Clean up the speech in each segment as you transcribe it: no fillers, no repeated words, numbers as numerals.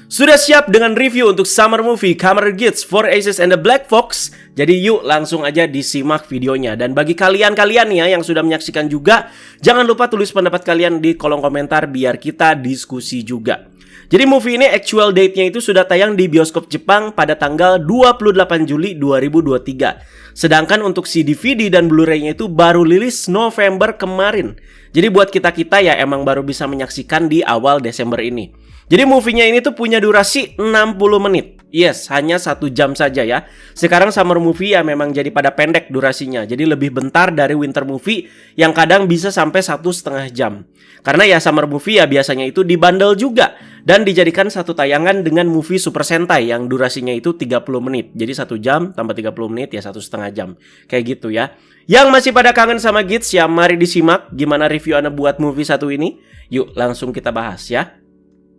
Sudah siap dengan review untuk Summer Movie Kamen Rider Geats 4 Aces and the Black Fox? Jadi yuk langsung aja disimak videonya. Dan bagi kalian-kalian ya yang sudah menyaksikan juga, jangan lupa tulis pendapat kalian di kolom komentar biar kita diskusi juga. Jadi movie ini actual date-nya itu sudah tayang di bioskop Jepang pada tanggal 28 Juli 2023. Sedangkan untuk si DVD dan Blu-ray-nya itu baru rilis November kemarin. Jadi buat kita-kita ya emang baru bisa menyaksikan di awal Desember ini. Jadi movie-nya ini tuh punya durasi 60 menit. Yes, hanya 1 jam saja ya. Sekarang summer movie ya memang jadi pada pendek durasinya. Jadi lebih bentar dari winter movie yang kadang bisa sampai 1,5 jam. Karena ya summer movie ya biasanya itu dibundle juga. Dan dijadikan satu tayangan dengan movie Super Sentai yang durasinya itu 30 menit. Jadi 1 jam tambah 30 menit ya 1,5 jam. Kayak gitu ya. Yang masih pada kangen sama Geats ya mari disimak gimana review Ana buat movie satu ini. Yuk langsung kita bahas ya.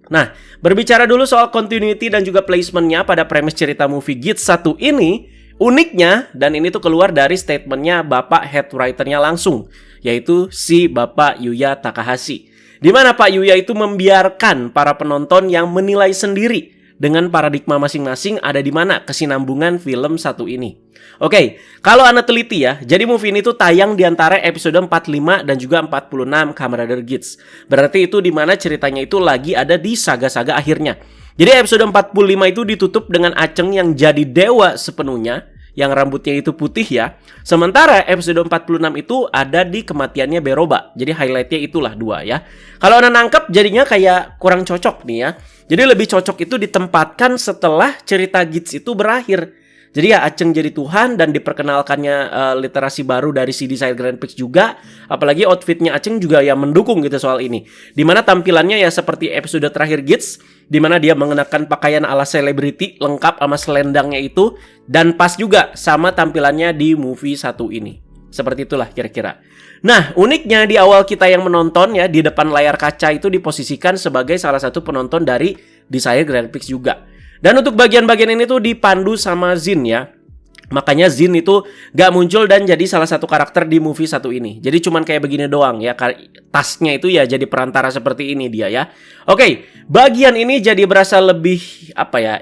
Nah, berbicara dulu soal continuity dan juga placementnya pada premis cerita movie Geats 1 ini, uniknya, dan ini tuh keluar dari statementnya bapak head writer-nya langsung, yaitu si Bapak Yuya Takahashi. Di mana Pak Yuya itu membiarkan para penonton yang menilai sendiri dengan paradigma masing-masing ada di mana kesinambungan film satu ini. Oke, kalau Anda teliti ya, jadi movie ini tuh tayang di antara episode 45 dan juga 46 Kamen Rider Geats. Berarti itu di mana ceritanya itu lagi ada di saga-saga akhirnya. Jadi episode 45 itu ditutup dengan Aceng yang jadi dewa sepenuhnya, yang rambutnya itu putih ya. Sementara episode 46 itu ada di kematiannya Beroba. Jadi highlightnya itulah 2 ya. Kalau Anda nangkep jadinya kayak kurang cocok nih ya. Jadi lebih cocok itu ditempatkan setelah cerita Geats itu berakhir. Jadi ya Aceng jadi Tuhan dan diperkenalkannya literasi baru dari si Desire Grand Prix juga. Apalagi outfitnya Aceng juga ya mendukung gitu soal ini. Dimana tampilannya ya seperti episode terakhir Geats, dimana dia mengenakan pakaian ala selebriti lengkap sama selendangnya itu. Dan pas juga sama tampilannya di movie satu ini. Seperti itulah kira-kira. Nah, uniknya di awal kita yang menonton ya, di depan layar kaca itu diposisikan sebagai salah satu penonton dari Desire Grand Prix juga. Dan untuk bagian-bagian ini tuh dipandu sama Zin ya. Makanya Zin itu gak muncul dan jadi salah satu karakter di movie satu ini. Jadi cuman kayak begini doang ya. Tasnya itu ya jadi perantara seperti ini dia ya. Oke, bagian ini jadi berasa lebih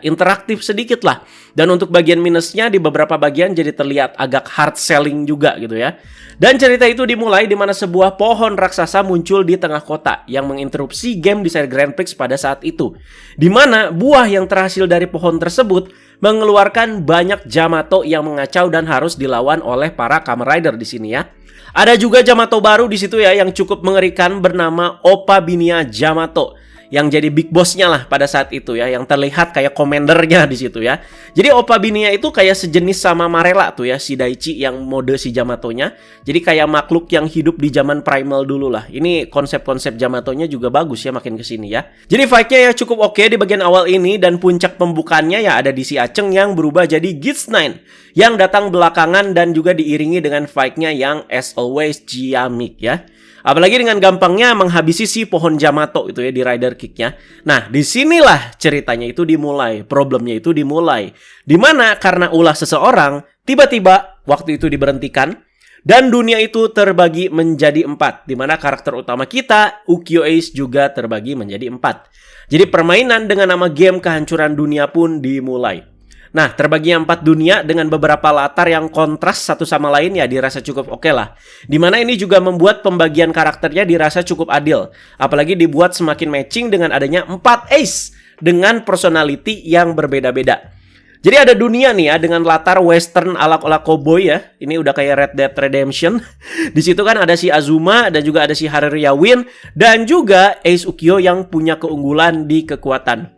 interaktif sedikit lah. Dan untuk bagian minusnya di beberapa bagian jadi terlihat agak hard selling juga gitu ya. Dan cerita itu dimulai di mana sebuah pohon raksasa muncul di tengah kota yang menginterupsi game Desire Grand Prix pada saat itu. Di mana buah yang terhasil dari pohon tersebut mengeluarkan banyak Jamato yang mengacau dan harus dilawan oleh para Kamen Rider di sini ya. Ada juga Jamato baru di situ ya yang cukup mengerikan bernama Oppa Binia Jamato yang jadi big bossnya lah pada saat itu ya, yang terlihat kayak komandernya di situ ya. Jadi Oppa Binia itu kayak sejenis sama Marella tuh ya, si Daichi yang mode si Jamatonya. Jadi kayak makhluk yang hidup di zaman primal dulu lah. Ini konsep-konsep Jamatonya juga bagus ya makin kesini ya. Jadi fight-nya ya cukup oke di bagian awal ini dan puncak pembukaannya ya ada di si Aceng yang berubah jadi Geats 9 yang datang belakangan dan juga diiringi dengan fight-nya yang as always ciamik ya. Apalagi dengan gampangnya menghabisi si pohon Jamato itu ya di Rider Kick-nya. Nah, disinilah ceritanya itu dimulai. Problemnya itu dimulai. Dimana karena ulah seseorang, tiba-tiba waktu itu diberhentikan. Dan dunia itu terbagi menjadi 4. Dimana karakter utama kita, Ukyo Ace juga terbagi menjadi 4. Jadi permainan dengan nama game kehancuran dunia pun dimulai. Nah, terbaginya 4 dunia dengan beberapa latar yang kontras satu sama lain ya dirasa cukup oke lah. Dimana ini juga membuat pembagian karakternya dirasa cukup adil. Apalagi dibuat semakin matching dengan adanya 4 ace dengan personality yang berbeda-beda. Jadi ada dunia nih ya dengan latar western ala-ala cowboy ya. Ini udah kayak Red Dead Redemption. Di situ kan ada si Azuma dan juga ada si Haruya Win dan juga Ace Ukyo yang punya keunggulan di kekuatan.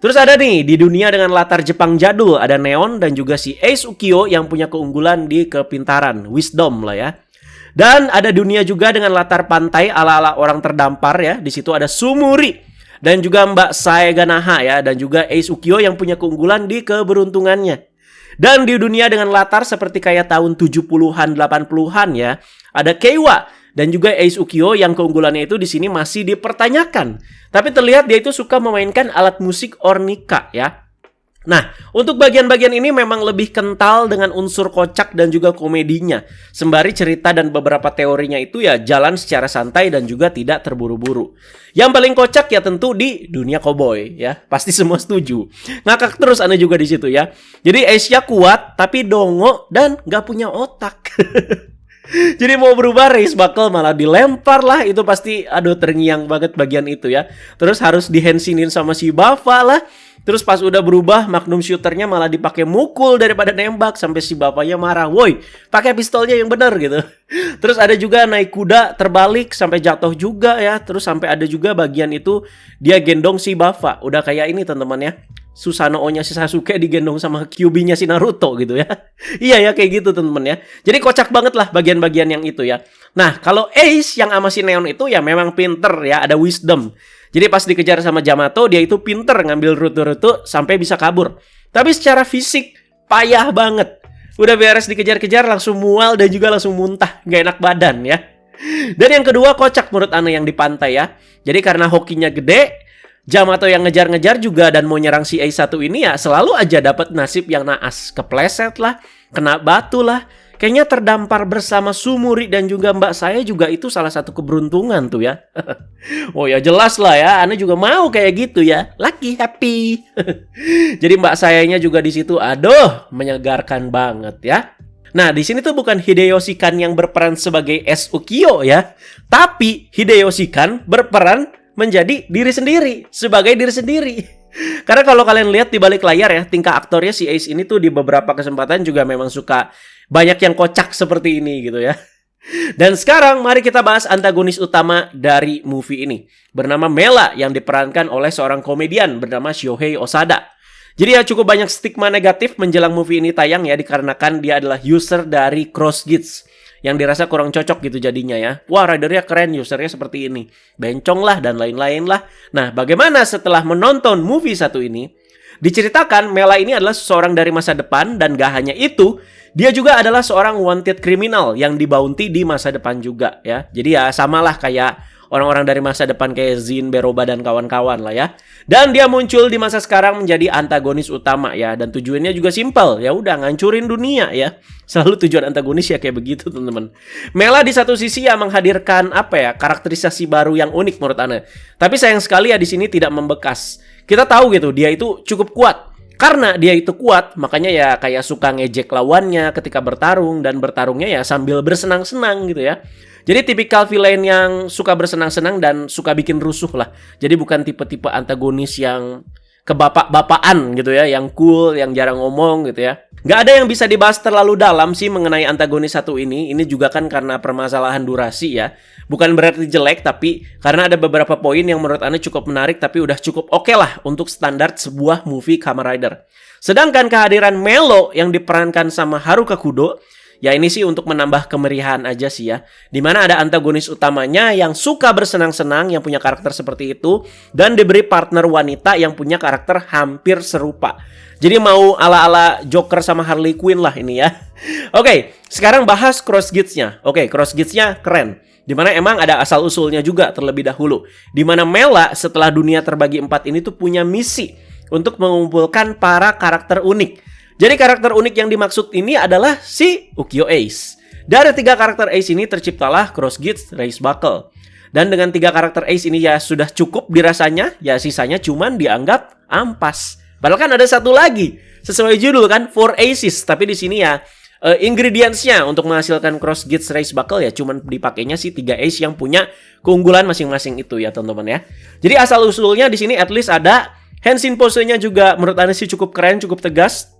Terus ada nih di dunia dengan latar Jepang jadul, ada Neon dan juga si Ace Ukyo yang punya keunggulan di kepintaran, wisdom lah ya. Dan ada dunia juga dengan latar pantai ala-ala orang terdampar ya. Di situ ada Sumuri dan juga Mbak Saeganaha ya dan juga Ace Ukyo yang punya keunggulan di keberuntungannya. Dan di dunia dengan latar seperti kayak tahun 70-an 80-an ya, ada Keiwa dan juga Ace Ukyo yang keunggulannya itu di sini masih dipertanyakan. Tapi terlihat dia itu suka memainkan alat musik ornika ya. Nah, untuk bagian-bagian ini memang lebih kental dengan unsur kocak dan juga komedinya. Sembari cerita dan beberapa teorinya itu ya jalan secara santai dan juga tidak terburu-buru. Yang paling kocak ya tentu di dunia koboi ya. Pasti semua setuju. Ngakak terus aneh juga di situ ya. Jadi Ace-nya kuat tapi dongo dan gak punya otak. Jadi mau berubah Race Buckle malah dilempar lah. Itu pasti aduh terngiang banget bagian itu ya. Terus harus dihensinin sama si Bava lah. Terus pas udah berubah Magnum shooternya malah dipakai mukul daripada nembak. Sampai si bapaknya marah, woi pakai pistolnya yang benar gitu. Terus ada juga naik kuda terbalik sampai jatuh juga ya. Terus sampai ada juga bagian itu dia gendong si Bava. Udah kayak ini teman-teman ya, Susanoo-nya si Sasuke digendong sama Kyuubi-nya si Naruto gitu ya. Iya ya kayak gitu teman-teman ya. Jadi kocak banget lah bagian-bagian yang itu ya. Nah kalau Ace yang sama si Neon itu ya memang pinter ya, ada wisdom. Jadi pas dikejar sama Yamato, dia itu pinter ngambil rute-rute sampai bisa kabur. Tapi secara fisik, payah banget. Udah beres dikejar-kejar, langsung mual dan juga langsung muntah. Gak enak badan ya. Dan yang kedua, kocak menurut Ana yang di pantai ya. Jadi karena hokinya gede, Yamato yang ngejar-ngejar juga dan mau nyerang si A1 ini ya selalu aja dapat nasib yang naas. Kepleset lah, kena batu lah. Kayaknya terdampar bersama Sumuri dan juga mbak saya juga itu salah satu keberuntungan tuh ya. Oh ya jelas lah ya, Ana juga mau kayak gitu ya. Lucky, happy. Jadi mbak sayanya juga di situ, aduh, menyegarkan banget ya. Nah, di sini tuh bukan Hideyoshi Kan yang berperan sebagai S. Ukyo ya, tapi Hideyoshi Kan berperan menjadi diri sendiri, sebagai diri sendiri. Karena kalau kalian lihat di balik layar ya, tingkah aktornya si Ace ini tuh di beberapa kesempatan juga memang suka banyak yang kocak seperti ini gitu ya. Dan sekarang mari kita bahas antagonis utama dari movie ini. Bernama Mela yang diperankan oleh seorang komedian bernama Shohei Osada. Jadi ya cukup banyak stigma negatif menjelang movie ini tayang ya, dikarenakan dia adalah user dari CrossGears yang dirasa kurang cocok gitu jadinya ya. Wah ridernya keren, usernya seperti ini, bencong lah dan lain-lain lah. Nah bagaimana setelah menonton movie satu ini? Diceritakan Mela ini adalah seseorang dari masa depan dan gak hanya itu, dia juga adalah seorang wanted criminal yang dibounty di masa depan juga ya. Jadi ya samalah kayak orang-orang dari masa depan kayak Zin, Beroba dan kawan-kawan lah ya. Dan dia muncul di masa sekarang menjadi antagonis utama ya, dan tujuannya juga simpel, ya udah ngancurin dunia ya. Selalu tujuan antagonis ya kayak begitu teman-teman. Mela di satu sisi ya menghadirkan apa ya, karakterisasi baru yang unik menurut Ana. Tapi sayang sekali ya di sini tidak membekas. Kita tahu gitu dia itu cukup kuat. Karena dia itu kuat, makanya ya kayak suka ngejek lawannya ketika bertarung, dan bertarungnya ya sambil bersenang-senang gitu ya. Jadi tipikal villain yang suka bersenang-senang dan suka bikin rusuh lah. Jadi bukan tipe-tipe antagonis yang kebapak-bapaan gitu ya, yang cool, yang jarang ngomong gitu ya. Nggak ada yang bisa dibahas terlalu dalam sih mengenai antagonis satu ini. Ini juga kan karena permasalahan durasi ya. Bukan berarti jelek, tapi karena ada beberapa poin yang menurut Anda cukup menarik, tapi udah cukup oke lah untuk standar sebuah movie Kamen Rider. Sedangkan kehadiran Melo yang diperankan sama Haruka Kudo, ya ini sih untuk menambah kemeriahan aja sih ya. Dimana ada antagonis utamanya yang suka bersenang-senang, yang punya karakter seperti itu, dan diberi partner wanita yang punya karakter hampir serupa. Jadi mau ala-ala Joker sama Harley Quinn lah ini ya. Oke, sekarang bahas CrossGears-nya. Oke, CrossGears-nya keren. Dimana emang ada asal-usulnya juga terlebih dahulu. Dimana Mela setelah dunia terbagi 4 ini tuh punya misi untuk mengumpulkan para karakter unik. Jadi karakter unik yang dimaksud ini adalah si Ukyo Ace. Dari 3 karakter Ace ini terciptalah CrossGears Race Buckle. Dan dengan 3 karakter Ace ini ya sudah cukup dirasanya, ya sisanya cuman dianggap ampas. Padahal kan ada satu lagi, sesuai judul kan, 4 Aces. Tapi di sini ya ingredients-nya untuk menghasilkan CrossGears Race Buckle ya cuman dipakainya si 3 Ace yang punya keunggulan masing-masing itu ya teman-teman ya. Jadi asal-usulnya di sini at least ada Henshin pose-nya juga menurut Anda sih cukup keren, cukup tegas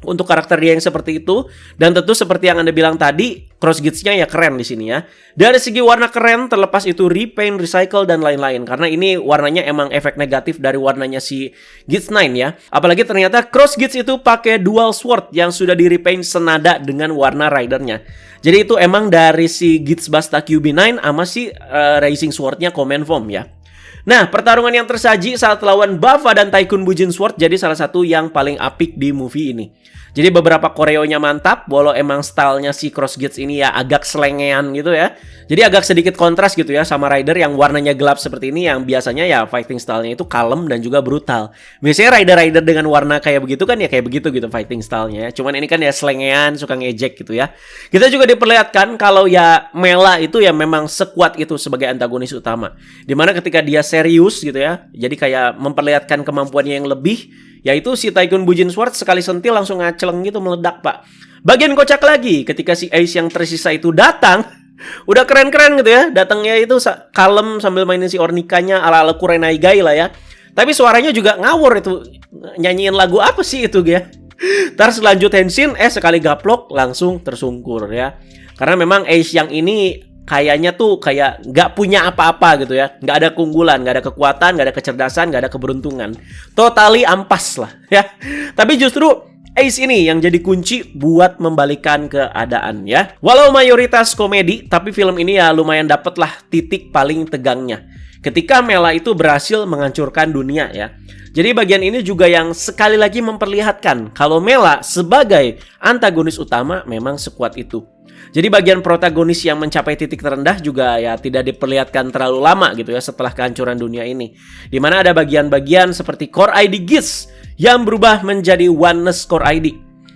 untuk karakter dia yang seperti itu. Dan tentu seperti yang Anda bilang tadi, CrossGears-nya ya keren di sini ya. Dari segi warna keren, terlepas itu repaint, recycle dan lain-lain. Karena ini warnanya emang efek negatif dari warnanya si Geats 9 ya. Apalagi ternyata CrossGears itu pakai dual sword yang sudah di repaint senada dengan warna ridernya. Jadi itu emang dari si Geats Basta QB9 sama si Racing Sword-nya Command Form ya. Nah, pertarungan yang tersaji saat lawan Bava dan Tycoon Bujin Sword jadi salah satu yang paling apik di movie ini. Jadi beberapa koreonya mantap, walau emang stylenya si Cross Geats ini ya agak selengean gitu ya. Jadi agak sedikit kontras gitu ya sama Rider yang warnanya gelap seperti ini, yang biasanya ya fighting stylenya itu kalem dan juga brutal. Biasanya Rider-Rider dengan warna kayak begitu kan ya kayak begitu gitu fighting stylenya. Cuman ini kan ya selengean, suka ngejek gitu ya. Kita juga diperlihatkan kalau ya Mela itu ya memang sekuat itu sebagai antagonis utama. Dimana ketika dia serius gitu ya, jadi kayak memperlihatkan kemampuannya yang lebih, yaitu si Tycoon Bujin Sword sekali sentil langsung ngaceleng gitu, meledak pak. Bagian kocak lagi ketika si Ace yang tersisa itu datang, udah keren-keren gitu ya, datangnya itu kalem sambil mainin si Ornikanya ala-ala Kurenai Gai lah ya. Tapi suaranya juga ngawur itu, nyanyiin lagu apa sih itu ya. Terus lanjut Henshin, sekali gaplok langsung tersungkur ya. Karena memang Ace yang ini kayaknya tuh kayak nggak punya apa-apa gitu ya, nggak ada keunggulan, nggak ada kekuatan, nggak ada kecerdasan, nggak ada keberuntungan, totally ampas lah ya. Tapi justru Ace ini yang jadi kunci buat membalikan keadaan ya. Walau mayoritas komedi, tapi film ini ya lumayan dapet lah titik paling tegangnya ketika Mela itu berhasil menghancurkan dunia ya. Jadi bagian ini juga yang sekali lagi memperlihatkan kalau Mela sebagai antagonis utama memang sekuat itu. Jadi bagian protagonis yang mencapai titik terendah juga ya tidak diperlihatkan terlalu lama gitu ya setelah kehancuran dunia ini. Dimana ada bagian-bagian seperti Core ID Geats yang berubah menjadi Oneness Core ID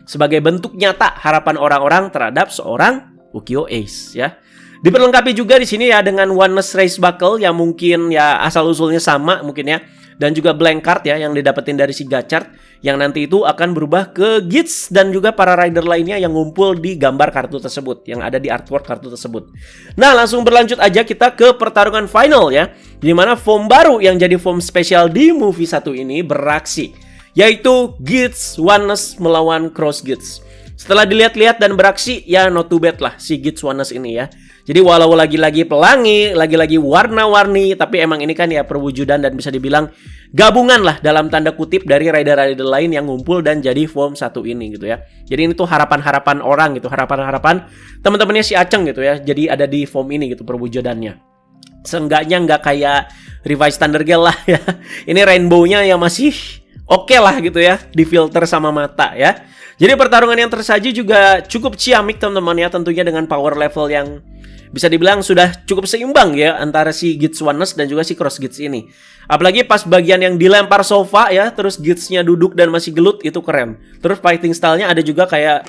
sebagai bentuk nyata harapan orang-orang terhadap seorang Ukyo Ace ya. Diperlengkapi juga di sini ya dengan Oneness Race Buckle yang mungkin ya asal-usulnya sama mungkin ya. Dan juga blank card ya yang didapetin dari si Gachard yang nanti itu akan berubah ke Geats dan juga para rider lainnya yang ngumpul di gambar kartu tersebut, yang ada di artwork kartu tersebut. Nah, langsung berlanjut aja kita ke pertarungan final ya, di mana form baru yang jadi form spesial di movie 1 ini beraksi, yaitu Geats Oneness melawan Cross Geats. Setelah dilihat-lihat dan beraksi, ya not too bad lah si Geats Oneness ini ya. Jadi walau lagi-lagi pelangi, lagi-lagi warna-warni, tapi emang ini kan ya perwujudan dan bisa dibilang gabungan lah dalam tanda kutip dari rider-rider lain yang ngumpul dan jadi form 1 ini gitu ya. Jadi ini tuh harapan-harapan orang gitu, harapan-harapan teman-temannya si Aceng gitu ya. Jadi ada di form ini gitu perwujudannya. Seenggaknya nggak kayak Revised Thunder Girl lah ya. Ini rainbow-nya yang masih oke lah gitu ya, difilter sama mata ya. Jadi pertarungan yang tersaji juga cukup ciamik teman-teman ya, tentunya dengan power level yang bisa dibilang sudah cukup seimbang ya antara si Geats Oneness dan juga si Cross Geats ini. Apalagi pas bagian yang dilempar sofa ya, terus Geats-nya duduk dan masih gelut, itu keren. Terus fighting style-nya ada juga kayak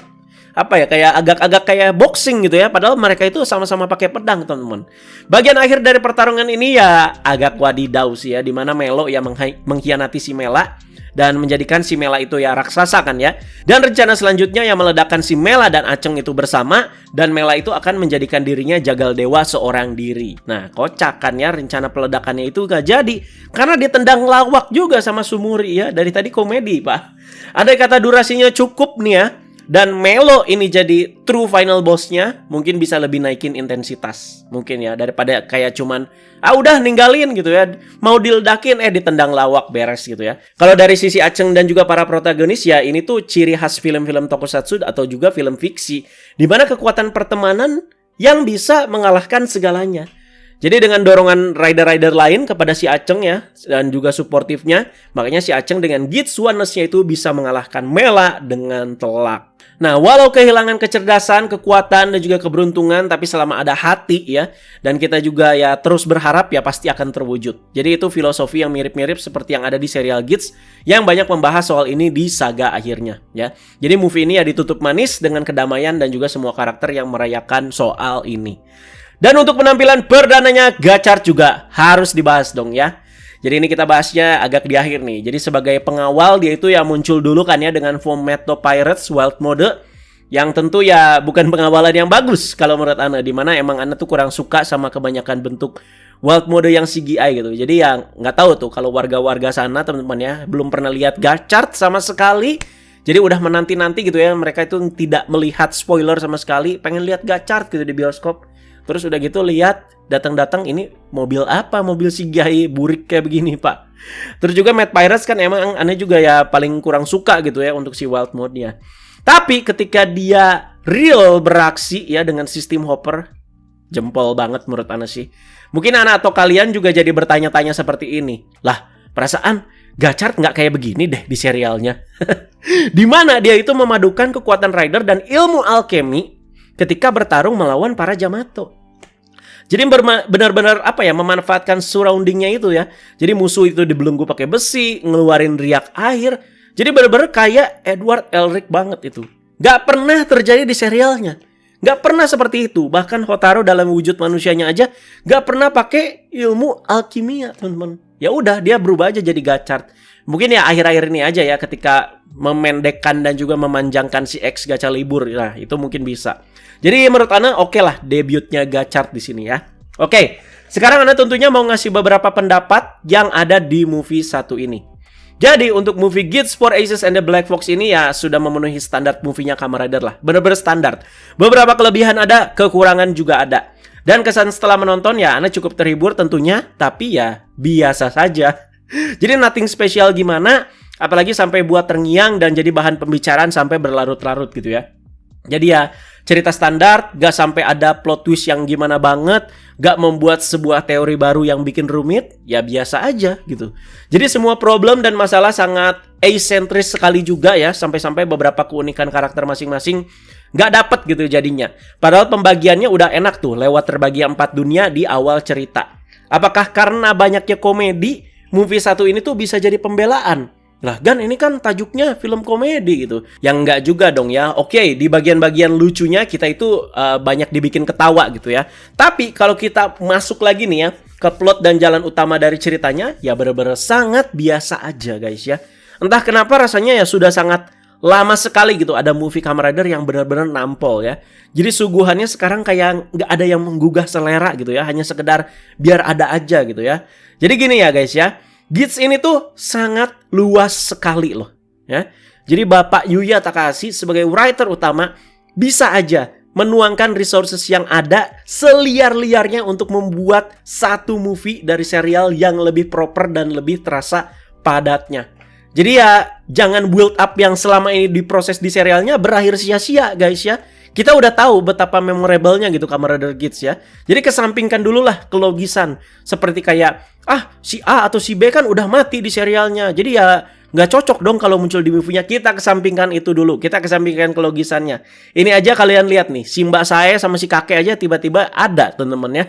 apa ya, kayak agak-agak kayak boxing gitu ya, padahal mereka itu sama-sama pakai pedang teman-teman. Bagian akhir dari pertarungan ini ya agak wadidaw sih ya, dimana Melo yang mengkhianati si Mela dan menjadikan si Mela itu ya raksasa kan ya. Dan rencana selanjutnya yang meledakkan si Mela dan Aceng itu bersama, dan Mela itu akan menjadikan dirinya jagal dewa seorang diri. Nah, kocak kan ya, rencana peledakannya itu gak jadi karena ditendang lawak juga sama Sumuri ya. Dari tadi komedi pak. Ada kata durasinya cukup nih ya. Dan Melo ini jadi true final bossnya, mungkin bisa lebih naikin intensitas mungkin ya, daripada kayak cuman udah ninggalin gitu ya, mau diledakin ditendang lawak beres gitu ya. Kalau dari sisi Aceng dan juga para protagonis ya, ini tuh ciri khas film-film tokusatsu atau juga film fiksi, di mana kekuatan pertemanan yang bisa mengalahkan segalanya. Jadi dengan dorongan rider-rider lain kepada si Aceng ya, dan juga suportifnya, makanya si Aceng dengan Geats Oneness-nya itu bisa mengalahkan Mela dengan telak. Nah, walau kehilangan kecerdasan, kekuatan, dan juga keberuntungan, tapi selama ada hati ya, dan kita juga ya terus berharap ya pasti akan terwujud. Jadi itu filosofi yang mirip-mirip seperti yang ada di serial Geats, yang banyak membahas soal ini di saga akhirnya ya. Jadi movie ini ya ditutup manis dengan kedamaian dan juga semua karakter yang merayakan soal ini. Dan untuk penampilan perdananya Gachard juga harus dibahas dong ya. Jadi ini kita bahasnya agak di akhir nih. Jadi sebagai pengawal dia itu ya muncul dulu kan ya dengan form Metro Pirates Wild Mode, yang tentu ya bukan pengawalan yang bagus kalau menurut Ana, dimana emang Ana tuh kurang suka sama kebanyakan bentuk Wild Mode yang CGI gitu. Jadi ya nggak tahu tuh kalau warga-warga sana teman-teman ya belum pernah lihat Gachard sama sekali. Jadi udah menanti-nanti gitu ya, mereka itu tidak melihat spoiler sama sekali, pengen lihat Gachard gitu di bioskop. Terus udah gitu lihat datang-datang ini mobil apa, mobil CGI burik kayak begini pak. Terus juga Mad Pirates kan emang aneh juga ya paling kurang suka gitu ya untuk si Wild Mode-nya. Tapi ketika dia real beraksi ya dengan sistem hopper, jempol banget menurut Ana sih. Mungkin anak atau kalian juga jadi bertanya-tanya seperti ini. Lah, perasaan Gachard nggak kayak begini deh di serialnya. Di mana dia itu memadukan kekuatan Rider dan ilmu alkemi ketika bertarung melawan para Yamato. Jadi benar-benar memanfaatkan surroundingnya itu ya. Jadi musuh itu dibelenggu pakai besi, ngeluarin riak air. Jadi benar-benar kayak Edward Elric banget itu. Gak pernah terjadi di serialnya. Gak pernah seperti itu. Bahkan Hotaru dalam wujud manusianya aja gak pernah pakai ilmu alkimia, teman-teman. Ya udah, dia berubah aja jadi Gachard. Mungkin ya akhir-akhir ini aja ya, ketika memendekkan dan juga memanjangkan si X Gachalibur. Nah, itu mungkin bisa. Jadi menurut Ana oke lah debutnya Gachard di sini ya. Oke, sekarang Ana tentunya mau ngasih beberapa pendapat yang ada di movie satu ini. Jadi untuk movie Guides for Aces and the Black Fox ini ya sudah memenuhi standar movie-nya Kamen Rider lah. Bener-bener standar. Beberapa kelebihan ada, kekurangan juga ada. Dan kesan setelah menonton ya Ana cukup terhibur tentunya, tapi ya biasa saja. Jadi nothing spesial gimana, apalagi sampai buat terngiang dan jadi bahan pembicaraan sampai berlarut-larut gitu ya. Jadi ya cerita standar, gak sampai ada plot twist yang gimana banget, gak membuat sebuah teori baru yang bikin rumit, ya biasa aja gitu. Jadi semua problem dan masalah sangat asentris sekali juga ya, sampai-sampai beberapa keunikan karakter masing-masing gak dapet gitu jadinya. Padahal pembagiannya udah enak tuh, lewat terbagi 4 dunia di awal cerita. Apakah karena banyaknya komedi, movie satu ini tuh bisa jadi pembelaan? Lah Gan, ini kan tajuknya film komedi gitu. Yang enggak juga dong ya. Oke, di bagian-bagian lucunya kita itu banyak dibikin ketawa gitu ya. Tapi kalau kita masuk lagi nih ya ke plot dan jalan utama dari ceritanya, ya bener-bener sangat biasa aja guys ya. Entah kenapa rasanya ya sudah sangat lama sekali gitu ada movie Kamen Rider yang benar-benar nampol ya. Jadi suguhannya sekarang kayak nggak ada yang menggugah selera gitu ya. Hanya sekedar biar ada aja gitu ya. Jadi gini ya guys ya. Guides ini tuh sangat luas sekali loh ya. Jadi Bapak Yuya Takahashi sebagai writer utama bisa aja menuangkan resources yang ada seliar-liarnya untuk membuat satu movie dari serial yang lebih proper dan lebih terasa padatnya. Jadi ya jangan build up yang selama ini diproses di serialnya berakhir sia-sia guys ya. Kita udah tahu betapa memorable-nya gitu Kamen Rider Guides ya. Jadi kesampingkan dulu lah kelogisan. Seperti kayak si A atau si B kan udah mati di serialnya. Jadi ya nggak cocok dong kalau muncul di movie-nya. Kita kesampingkan itu dulu. Kita kesampingkan kelogisannya. Ini aja kalian lihat nih. Si Mbak saya sama si kakek aja tiba-tiba ada temen-temen ya.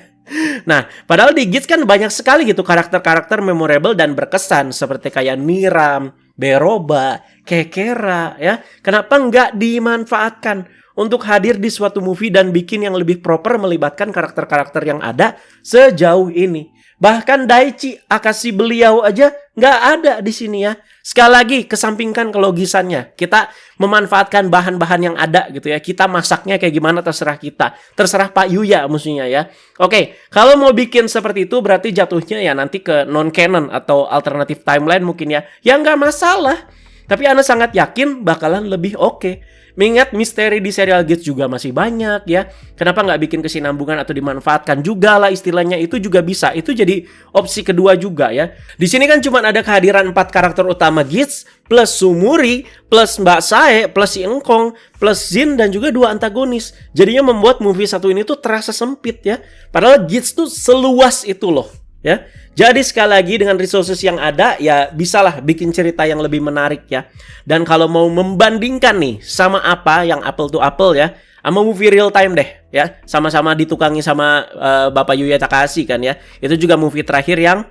Nah, padahal di Guides kan banyak sekali gitu karakter-karakter memorable dan berkesan. Seperti kayak Niram, Beroba, Kekera ya. Kenapa nggak dimanfaatkan untuk hadir di suatu movie dan bikin yang lebih proper melibatkan karakter-karakter yang ada sejauh ini. Bahkan Daichi Akashi beliau aja nggak ada di sini ya. Sekali lagi kesampingkan kelogisannya. Kita memanfaatkan bahan-bahan yang ada gitu ya. Kita masaknya kayak gimana terserah kita. Terserah Pak Yuya maksudnya ya. Oke, kalau mau bikin seperti itu berarti jatuhnya ya nanti ke non-canon atau alternative timeline mungkin ya. Ya nggak masalah. Tapi Ana sangat yakin bakalan lebih oke. Mengingat misteri di serial Guides juga masih banyak ya. Kenapa nggak bikin kesinambungan atau dimanfaatkan juga lah istilahnya, itu juga bisa. Itu jadi opsi kedua juga ya. Di sini kan cuma ada kehadiran 4 karakter utama Guides plus Sumuri plus Mbak Sae plus si Engkong plus Jin dan juga 2 antagonis. Jadinya membuat movie satu ini tuh terasa sempit ya. Padahal Guides tuh seluas itu loh ya. Jadi sekali lagi dengan resources yang ada ya bisalah bikin cerita yang lebih menarik ya. Dan kalau mau membandingkan nih sama apa yang apple to apple ya, sama movie real time deh ya. Sama-sama ditukangi sama Bapak Yuya Takahashi kan ya. Itu juga movie terakhir yang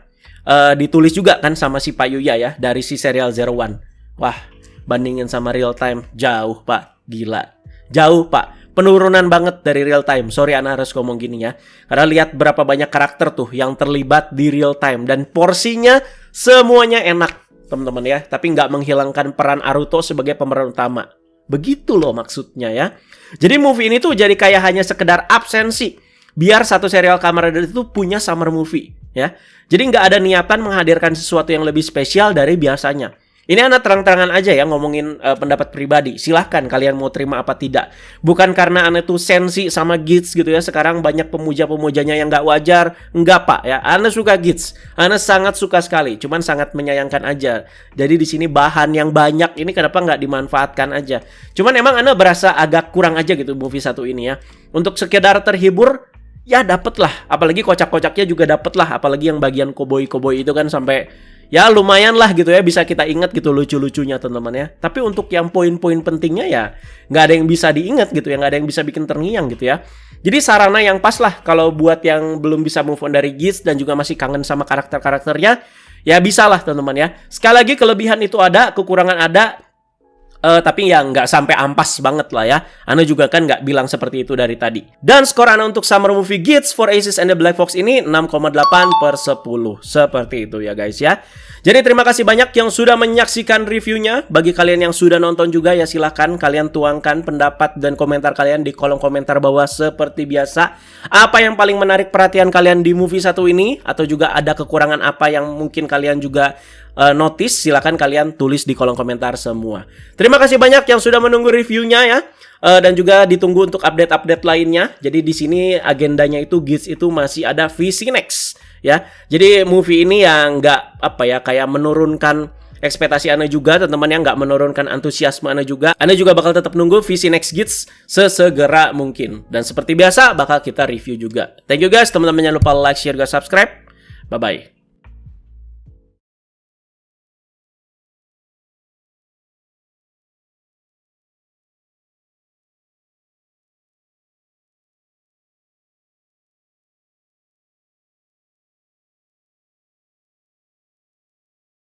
ditulis juga kan sama si Pak Yuya ya dari si serial Zero One. Wah, bandingin sama real time jauh Pak, gila. Jauh Pak. Penurunan banget dari real time. Sorry Ana harus ngomong gini ya. Karena lihat berapa banyak karakter tuh yang terlibat di real time. Dan porsinya semuanya enak teman-teman ya. Tapi nggak menghilangkan peran Aruto sebagai pemeran utama. Begitu loh maksudnya ya. Jadi movie ini tuh jadi kayak hanya sekedar absensi. Biar satu serial Kamen Rider itu punya summer movie ya. Jadi nggak ada niatan menghadirkan sesuatu yang lebih spesial dari biasanya. Ini Ana terang-terangan aja ya ngomongin pendapat pribadi. Silahkan kalian mau terima apa tidak. Bukan karena Ana tuh sensi sama Guides gitu ya. Sekarang banyak pemuja-pemujanya yang gak wajar. Enggak Pak ya. Ana suka Guides. Ana sangat suka sekali. Cuman sangat menyayangkan aja. Jadi di sini bahan yang banyak ini kenapa nggak dimanfaatkan aja. Cuman emang Ana berasa agak kurang aja gitu movie satu ini ya. Untuk sekedar terhibur ya dapet lah. Apalagi kocak-kocaknya juga dapet lah. Apalagi yang bagian koboi-koboi itu kan sampai ya lumayan lah gitu ya, bisa kita ingat gitu lucu-lucunya teman-teman ya. Tapi untuk yang poin-poin pentingnya ya nggak ada yang bisa diingat gitu ya, nggak ada yang bisa bikin terngiang gitu ya. Jadi sarana yang pas lah kalau buat yang belum bisa move on dari Geats dan juga masih kangen sama karakter-karakternya, ya bisa lah teman-teman ya. Sekali lagi kelebihan itu ada, kekurangan ada. Tapi ya nggak sampai ampas banget lah ya. Ana juga kan nggak bilang seperti itu dari tadi. Dan skor Ana untuk Summer Movie Geats for Aces and the Black Fox ini 6,8/10. Seperti itu ya guys ya. Jadi terima kasih banyak yang sudah menyaksikan reviewnya. Bagi kalian yang sudah nonton juga ya silahkan kalian tuangkan pendapat dan komentar kalian di kolom komentar bawah seperti biasa. Apa yang paling menarik perhatian kalian di movie satu ini? Atau juga ada kekurangan apa yang mungkin kalian juga notice, silakan kalian tulis di kolom komentar semua. Terima kasih banyak yang sudah menunggu reviewnya ya. Dan juga ditunggu untuk update-update lainnya. Jadi di sini agendanya itu Geats itu masih ada VC Next ya. Jadi movie ini yang nggak kayak menurunkan ekspektasi Ana juga, teman-teman, yang nggak menurunkan antusiasme Ana juga. Ana juga bakal tetap nunggu VC Next Geats sesegera mungkin. Dan seperti biasa bakal kita review juga. Thank you guys, teman-teman, jangan lupa like, share, dan subscribe. Bye-bye.